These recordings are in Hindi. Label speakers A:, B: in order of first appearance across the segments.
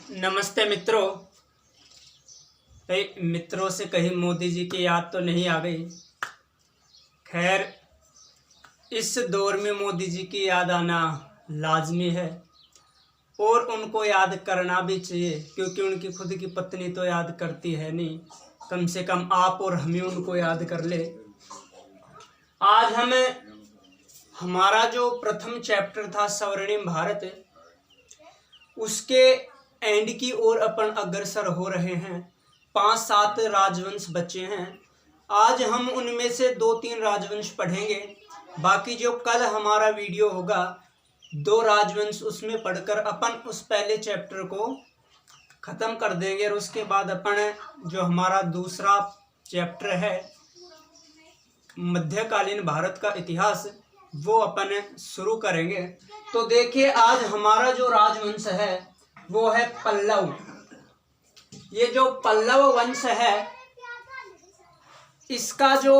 A: नमस्ते मित्रों। मित्रों से कहीं मोदी जी की याद तो नहीं आ गई। खैर, इस दौर में मोदी जी की याद आना लाजमी है और उनको याद करना भी चाहिए, क्योंकि उनकी खुद की पत्नी तो याद करती है नहीं। कम से कम आप और हम ही उनको याद कर ले। आज हमारा जो प्रथम चैप्टर था स्वर्णिम भारत, उसके एंड की ओर अपन अग्रसर हो रहे हैं। 5-7 राजवंश बचे हैं। आज हम उनमें से 2-3 राजवंश पढ़ेंगे। बाकी जो कल हमारा वीडियो होगा 2 राजवंश, उसमें पढ़कर अपन उस पहले चैप्टर को ख़त्म कर देंगे और उसके बाद अपन जो हमारा दूसरा चैप्टर है मध्यकालीन भारत का इतिहास, वो अपन शुरू करेंगे। तो देखिए, आज हमारा जो राजवंश है वो है पल्लव। ये जो पल्लव वंश है, इसका जो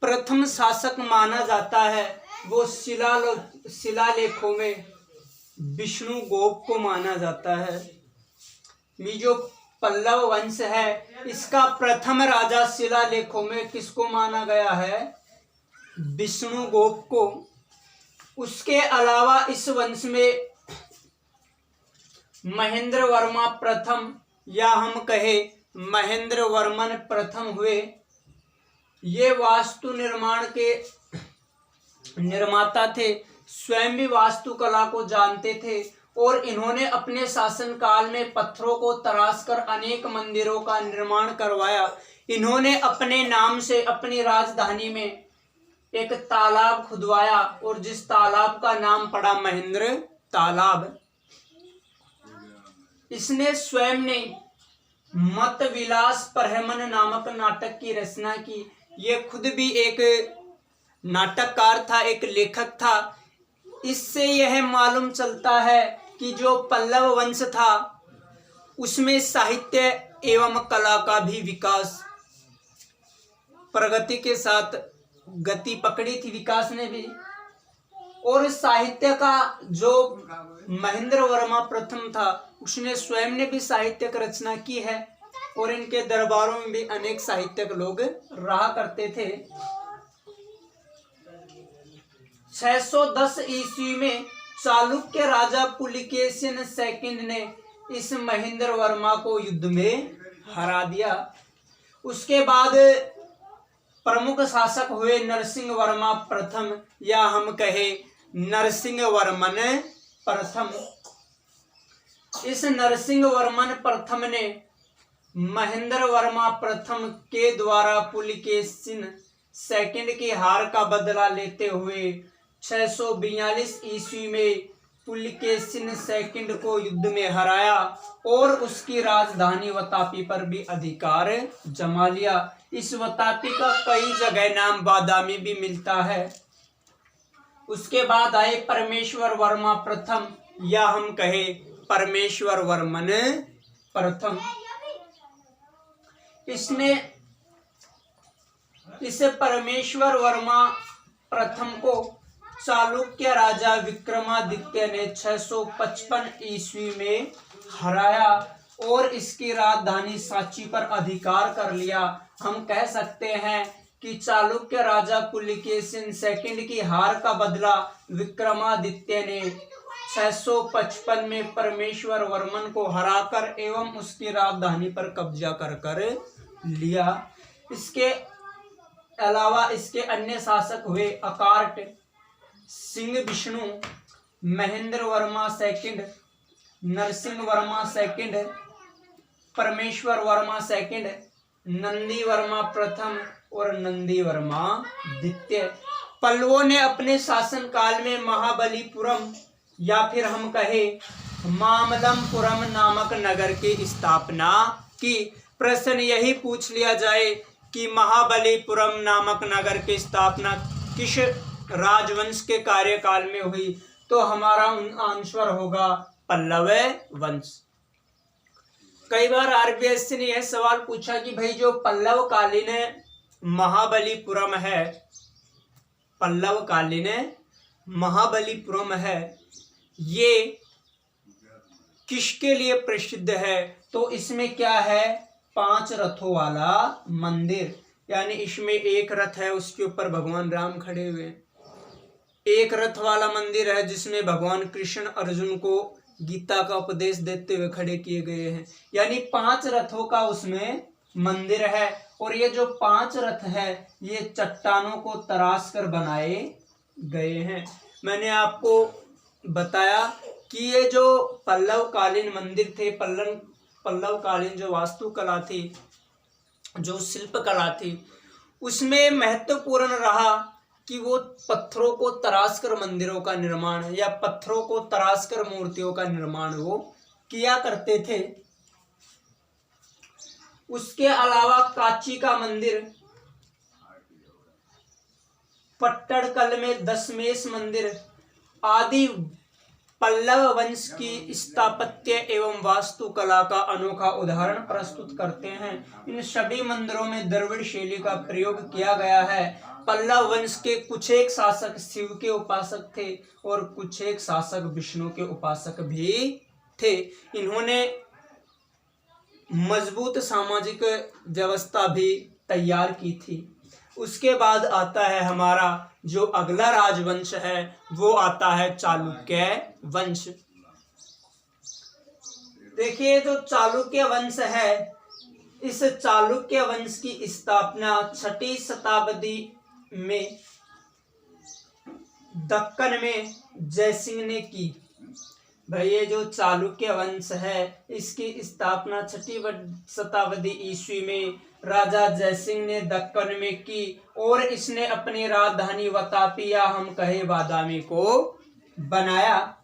A: प्रथम शासक माना जाता है वो शिलालेखों में विष्णुगुप्त को माना जाता है। ये जो पल्लव वंश है, इसका प्रथम राजा शिलालेखों में किसको माना गया है? विष्णुगुप्त को। उसके अलावा इस वंश में महेंद्र वर्मा प्रथम, या हम कहे महेंद्र वर्मन प्रथम हुए। ये वास्तु निर्माण के निर्माता थे, स्वयं भी वास्तुकला को जानते थे और इन्होंने अपने शासनकाल में पत्थरों को तराशकर अनेक मंदिरों का निर्माण करवाया। इन्होंने अपने नाम से अपनी राजधानी में एक तालाब खुदवाया और जिस तालाब का नाम पड़ा महेंद्र तालाब। इसने स्वयं ने मत विलास परहमन नामक नाटक की रचना की। ये खुद भी एक नाटककार था, एक लेखक था। इससे यह मालूम चलता है कि जो पल्लव वंश था उसमें साहित्य एवं कला का भी विकास, प्रगति के साथ गति पकड़ी थी विकास ने भी। और साहित्य का जो महेंद्र वर्मा प्रथम था, उसने स्वयं ने भी साहित्यक रचना की है और इनके दरबारों में भी अनेक साहित्यक लोग रहा करते थे। 610 ईस्वी में चालुक्य राजा पुलिकेशिन सेकंड ने इस महेंद्र वर्मा को युद्ध में हरा दिया। उसके बाद प्रमुख शासक हुए नरसिंह वर्मा प्रथम, या हम कहे नरसिंह वर्मन प्रथम। इस नरसिंह वर्मन प्रथम ने महेंद्र वर्मा प्रथम के द्वारा पुलिकेशिन सेकंड की हार का बदला लेते हुए 642 ईस्वी में पुलिकेशिन सेकंड को युद्ध में हराया और उसकी राजधानी वतापी पर भी अधिकार जमा लिया। इस वतापी का कई जगह नाम बादामी भी मिलता है। उसके बाद आए परमेश्वर वर्मा प्रथम, या हम कहे परमेश्वर वर्मन प्रथम। इस परमेश्वर वर्मा प्रथम को चालुक्य राजा विक्रमादित्य ने 655 ईस्वी में हराया और इसकी राजधानी सांची पर अधिकार कर लिया। हम कह सकते हैं कि चालुक्य राजा पुलिकेशिन सेकंड की हार का बदला विक्रमादित्य ने 655 में परमेश्वर वर्मन को हराकर एवं उसकी राजधानी पर कब्जा कर लिया। इसके अलावा इसके अन्य शासक हुए अकार्ट, सिंह विष्णु, महेंद्र वर्मा सेकंड, नरसिंह वर्मा सेकंड, परमेश्वर वर्मा सेकंड, नंदी वर्मा प्रथम और नंदी वर्मा द्वितीय। पल्लवों ने अपने शासनकाल में महाबलीपुरम, या फिर हम कहे मामल्लपुरम नामक नगर की स्थापना की। प्रश्न यही पूछ लिया जाए कि महाबलीपुरम नामक नगर की स्थापना किस राजवंश के कार्यकाल में हुई, तो हमारा आंसर होगा पल्लव वंश। कई बार आरबीएससी ने यह सवाल पूछा कि भाई जो पल्लवकालीन महाबलीपुरम है, पल्लवकालीन महाबलीपुरम है, ये किसके लिए प्रसिद्ध है? तो इसमें क्या है, 5 रथों वाला मंदिर, यानी इसमें एक रथ है उसके ऊपर भगवान राम खड़े हुए, एक रथ वाला मंदिर है जिसमें भगवान कृष्ण अर्जुन को गीता का उपदेश देते हुए खड़े किए गए हैं, यानी 5 रथों का उसमें मंदिर है। और ये जो 5 रथ है ये चट्टानों को तराश कर बनाए गए हैं। मैंने आपको बताया कि ये जो पल्लव कालीन मंदिर थे, पल्लव कालीन जो वास्तुकला थी, जो शिल्प कला थी, उसमें महत्वपूर्ण रहा कि वो पत्थरों को तराश कर मंदिरों का निर्माण या पत्थरों को तराश कर मूर्तियों का निर्माण वो किया करते थे। उसके अलावा काची का मंदिर, पट्टड़कल में दशमेश मंदिर आदि पल्लव वंश की स्थापत्य एवं वास्तुकला का अनोखा उदाहरण प्रस्तुत करते हैं। इन सभी मंदिरों में द्रविड़ शैली का प्रयोग किया गया है। पल्लव वंश के कुछ एक शासक शिव के उपासक थे और कुछ एक शासक विष्णु के उपासक भी थे। इन्होंने मजबूत सामाजिक व्यवस्था भी तैयार की थी। उसके बाद आता है हमारा जो अगला राजवंश है वो आता है चालुक्य वंश। देखिए जो चालुक्य वंश है, इस चालुक्य वंश की स्थापना 6वीं शताब्दी में दक्कन में जयसिंह ने की। भाई ये जो चालुक्य वंश है इसकी स्थापना 6वीं शताब्दी ईस्वी में राजा जयसिंह ने दक्कन में की और इसने अपनी राजधानी वतापी या हम कहे बादामी को बनाया।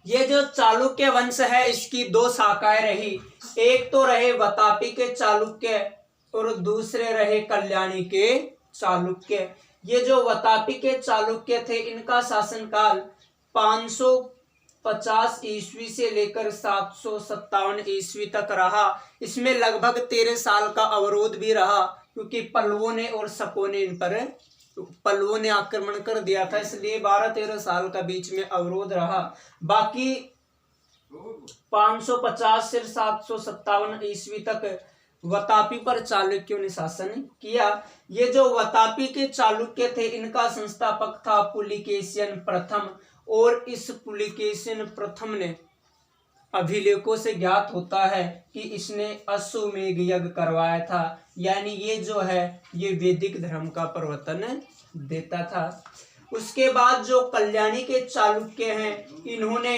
A: ये जो चालुक्य वंश है इसकी 2 शाखाएं रही, एक तो रहे वतापी के चालुक्य और दूसरे रहे कल्याणी के चालुक्य। ये जो वतापी के चालुक्य थे इनका शासनकाल 550 ईस्वी से लेकर 757 ईस्वी तक रहा। इसमें लगभग 13 साल का अवरोध भी रहा क्योंकि पल्लवों ने आक्रमण कर दिया था, इसलिए 12-13 साल का बीच में अवरोध रहा। बाकी 550 से 757 ईस्वी तक वतापी पर चालुक्यों ने शासन किया। ये जो वतापी के चालुक्य थे इनका संस्थापक था पुलिकेशिन प्रथम और इस पुलिकेशिन प्रथम ने अभिलेखों से ज्ञात होता है कि इसने अश्वमेध यज्ञ करवाया था, यानी ये जो है ये वैदिक धर्म का प्रवर्तन देता था। उसके बाद जो कल्याणी के चालुक्य हैं इन्होंने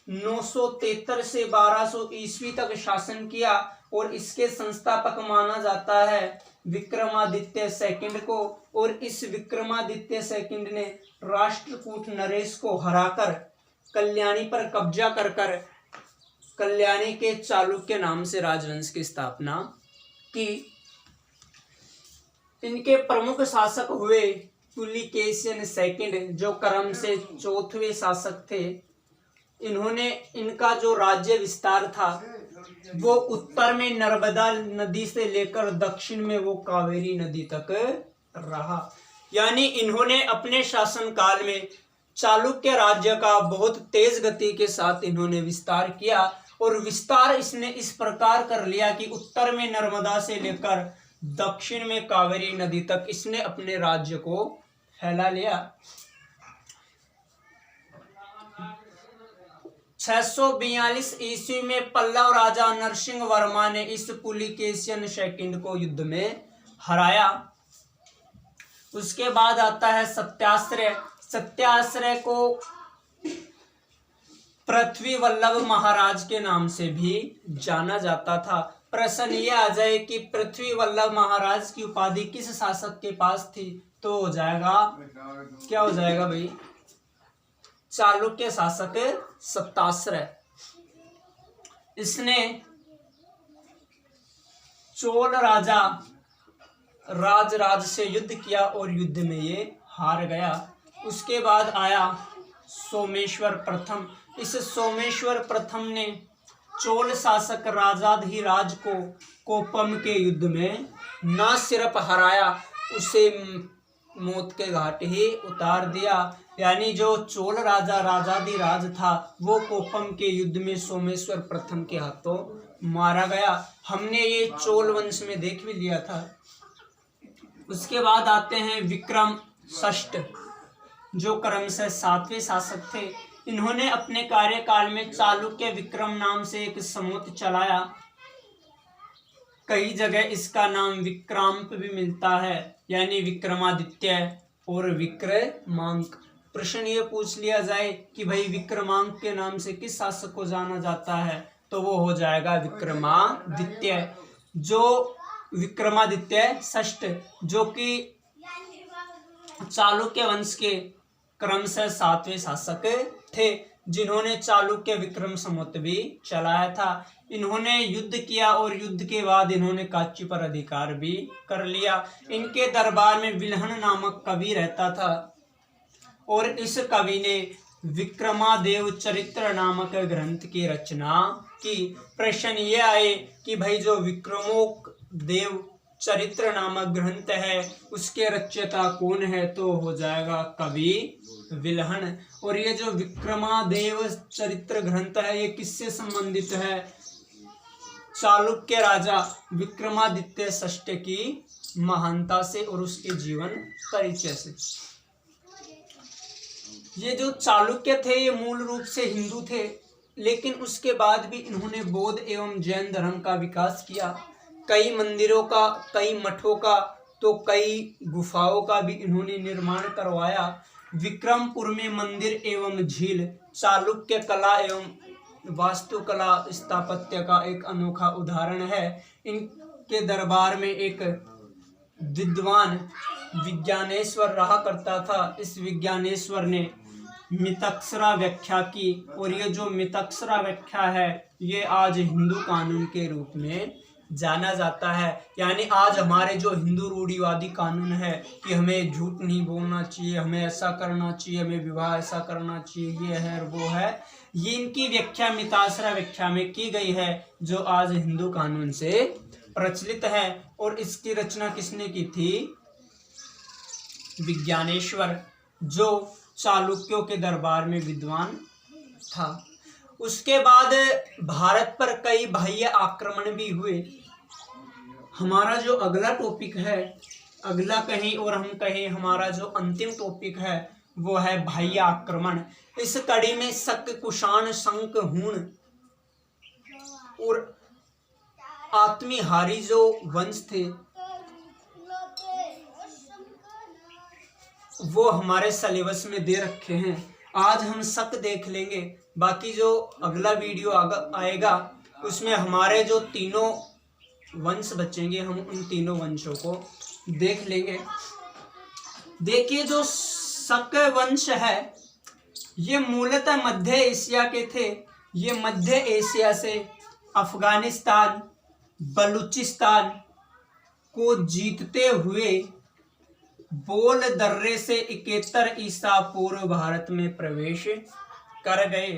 A: 973 से 1200 ईस्वी तक शासन किया और इसके संस्थापक माना जाता है विक्रमादित्य सेकंड को। और इस विक्रमादित्य सेकंड ने राष्ट्रकूट नरेश को हराकर कल्याणी पर कब्जा कर कल्याणी के चालुक्य नाम से राजवंश की स्थापना की। इनके प्रमुख शासक हुए पुलिकेशिन सेकंड जो क्रम से 4वें शासक थे। इनका जो राज्य विस्तार था वो उत्तर में नर्मदा नदी से लेकर दक्षिण में वो कावेरी नदी तक रहा, यानी इन्होंने अपने शासनकाल में चालुक्य राज्य का बहुत तेज गति के साथ इन्होंने विस्तार किया। और विस्तार इसने इस प्रकार कर लिया कि उत्तर में नर्मदा से लेकर दक्षिण में कावेरी नदी तक इसने अपने राज्य को फैला लिया। 642 ईस्वी में पल्लव राजा नरसिंह वर्मा ने इस पुलिकेशिन सेकंड को युद्ध में हराया। उसके बाद आता है सत्याश्रय। सत्याश्रय को पृथ्वी वल्लभ महाराज के नाम से भी जाना जाता था। प्रश्न ये आ जाए कि पृथ्वी वल्लभ महाराज की उपाधि किस शासक के पास थी, तो हो जाएगा, क्या हो जाएगा भाई, चालुक्य शासक सत्याश्रय। इसने चोल राजा राजराज से युद्ध किया और युद्ध में ये हार गया। उसके बाद आया सोमेश्वर प्रथम। इस सोमेश्वर प्रथम ने चोल शासक राजाधिराज को कोपम के युद्ध में न सिर्फ हराया, उसे मौत के घाट ही उतार दिया। यानी जो चोल राजा राजाधिराज था वो कोपम के युद्ध में सोमेश्वर प्रथम के हाथों मारा गया। हमने ये चोल वंश में देख भी लिया था। उसके बाद आते हैं विक्रम षष्ठ, जो क्रमशः 7वें शासक थे। इन्होंने अपने कार्यकाल में चालुक्य विक्रम नाम से एक समूह चलाया। कई जगह इसका नाम विक्रांत भी मिलता है, यानी विक्रमादित्य और विक्रमांक। प्रश्न ये पूछ लिया जाए कि भाई विक्रमांक के नाम से किस शासक को जाना जाता है, तो वो हो जाएगा विक्रमादित्य। जो विक्रमादित्य षष्ठ, जो कि चालुक्य वंश के क्रमशः 7वें शासक थे, जिन्होंने चालुक्य विक्रम संवत भी चलाया था। इन्होंने युद्ध किया और युद्ध के बाद इन्होंने काची पर अधिकार भी कर लिया। इनके दरबार में विल्हन नामक कवि रहता था और इस कवि ने विक्रमादेव चरित्र नामक ग्रंथ की रचना की। प्रश्न ये आए कि भाई जो विक्रमोदेव चरित्र नामक ग्रंथ है उसके रचयिता कौन है, तो हो जाएगा कवि विल्हन। और ये जो विक्रमादेव चरित्र ग्रंथ है ये किससे संबंधित है? चालुक्य राजा विक्रमादित्य षष्ठ की महानता से और उसके जीवन परिचय से। ये जो चालुक्य थे ये मूल रूप से हिंदू थे, लेकिन उसके बाद भी इन्होंने बौद्ध एवं जैन धर्म का विकास किया। कई मंदिरों का, कई मठों का, तो कई गुफाओं का भी इन्होंने निर्माण करवाया। विक्रमपुर में मंदिर एवं झील चालुक्य कला एवं वास्तुकला स्थापत्य का एक अनोखा उदाहरण है। इनके दरबार में एक विद्वान विज्ञानेश्वर रहा करता था। इस विज्ञानेश्वर ने मितक्षरा व्याख्या की और ये जो मितक्षरा व्याख्या है ये आज हिंदू कानून के रूप में जाना जाता है। यानी आज हमारे जो हिंदू रूढ़िवादी कानून है कि हमें झूठ नहीं बोलना चाहिए, हमें ऐसा करना चाहिए, हमें विवाह ऐसा करना चाहिए, ये है और वो है, ये इनकी व्याख्या मिताक्षरा व्याख्या में की गई है, जो आज हिंदू कानून से प्रचलित है। और इसकी रचना किसने की थी? विज्ञानेश्वर, जो चालुक्यों के दरबार में विद्वान था। उसके बाद भारत पर कई बाह्य आक्रमण भी हुए। हमारा जो अगला टॉपिक है, अगला कहीं और हम कहें हमारा जो अंतिम टॉपिक है वो है बाह्य आक्रमण। इस कड़ी में शक, कुषाण, शंक, हूण और आत्मीहारी जो वंश थे वो हमारे सिलेबस में दे रखे हैं। आज हम शक देख लेंगे, बाकी जो अगला वीडियो आएगा उसमें हमारे जो तीनों वंश बचेंगे हम उन तीनों वंशों को देख लेंगे। देखिए जो शक वंश है ये मूलतः मध्य एशिया के थे। ये मध्य एशिया से अफगानिस्तान, बलूचिस्तान को जीतते हुए बोल दर्रे से 71 ईसा पूर्व भारत में प्रवेश कर गए।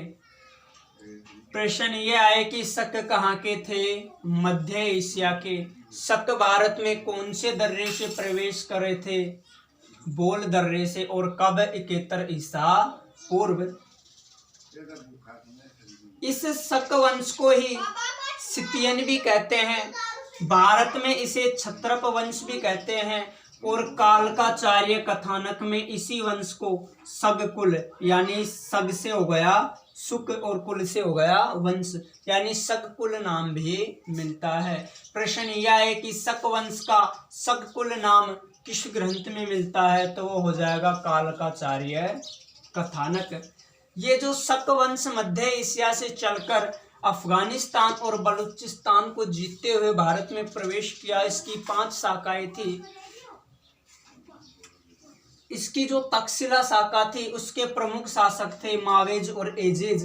A: प्रश्न ये आए कि शक कहाँ के थे? मध्य एशिया के। शक भारत में कौन से दर्रे से प्रवेश करे थे? बोल दर्रे से। और कब? 71 ईसा पूर्व। इस शक वंश को ही सितियन भी कहते हैं। भारत में इसे क्षत्रप वंश भी कहते हैं। और कालकाचार्य कथानक में इसी वंश को सगकुल, यानी सग से हो गया सुक और कुल से हो गया वंश, यानी सगकुल नाम भी मिलता है। प्रश्न यह है कि शक वंश का सगकुल नाम किस ग्रंथ में मिलता है? तो वो हो जाएगा कालकाचार्य कथानक। ये जो शक वंश मध्य एशिया से चलकर अफगानिस्तान और बलूचिस्तान को जीतते हुए भारत में प्रवेश किया, इसकी 5 शाखाएं थी। इसकी जो तक्षशिला शाखा थी उसके प्रमुख शासक थे मावेज और एजेज।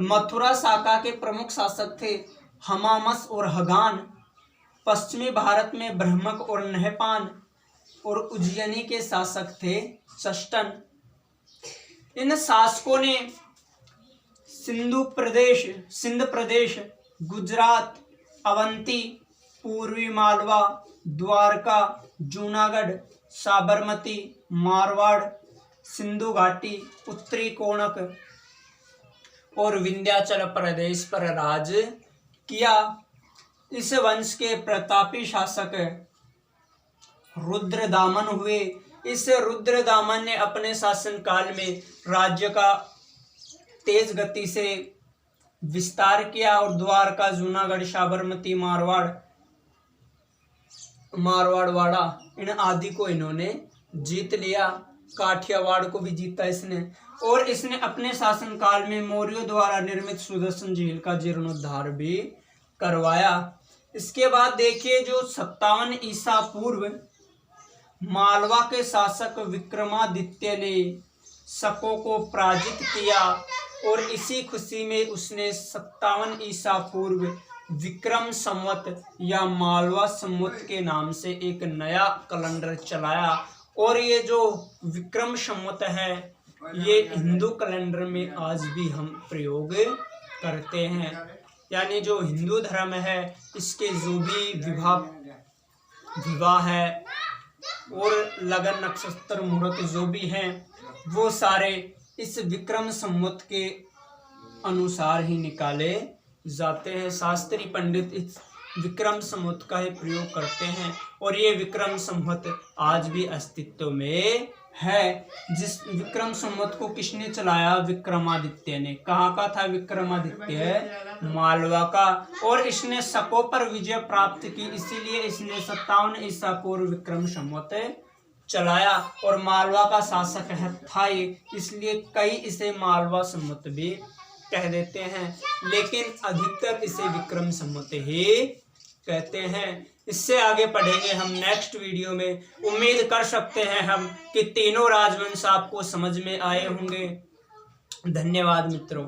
A: मथुरा शाखा के प्रमुख शासक थे हमामस और हगान। पश्चिमी भारत में ब्रह्मक और नहपान और उज्जैनी के शासक थे चष्टन। इन शासकों ने सिंध प्रदेश, गुजरात, अवंती, पूर्वी मालवा, द्वारका, जूनागढ़, साबरमती, मारवाड़, सिंधु घाटी, उत्तरी कोणक और विंध्याचल प्रदेश पर राज किया। इस वंश के प्रतापी शासक रुद्रदामन हुए। इस रुद्रदामन ने अपने शासनकाल में राज्य का तेज गति से विस्तार किया और द्वारका, जूनागढ़, साबरमती, मारवाड़वाड़ा इन आदि को इन्होंने जीत लिया। काठियावाड़ को भी जीता इसने। और इसने अपने शासनकाल में मौर्यों द्वारा निर्मित सुदर्शन झील का जीर्णोद्धार भी करवाया। इसके बाद देखिए जो 57 ईसा पूर्व मालवा के शासक विक्रमादित्य ने शकों को पराजित किया और इसी खुशी में उसने 57 ईसा पूर्व विक्रम संवत या मालवा संवत के नाम से एक नया कैलेंडर चलाया। और ये जो विक्रम संवत है ये हिंदू कैलेंडर में आज भी हम प्रयोग करते हैं। यानी जो हिंदू धर्म है इसके जो भी विवाह है और लगन, नक्षत्र, मुहूर्त जो भी हैं वो सारे इस विक्रम संवत के अनुसार ही निकाले जाते हैं। शास्त्री पंडित इस विक्रम संवत का ही प्रयोग करते हैं और ये विक्रम संवत आज भी अस्तित्व में है। जिस विक्रम संवत को किसने चलाया? विक्रमादित्य ने। कहाँ का था विक्रमादित्य? मालवा का। और इसने शकों पर विजय प्राप्त की, इसीलिए इसने 57 ईसा पूर्व विक्रम संवत चलाया। और मालवा का शासक था ये, इसलिए कई इसे मालवा संवत भी कह देते हैं, लेकिन अधिकतर इसे विक्रम संवत ही कहते हैं। इससे आगे पढ़ेंगे हम नेक्स्ट वीडियो में। उम्मीद कर सकते हैं हम कि तीनों राजवंश आपको समझ में आए होंगे। धन्यवाद मित्रों।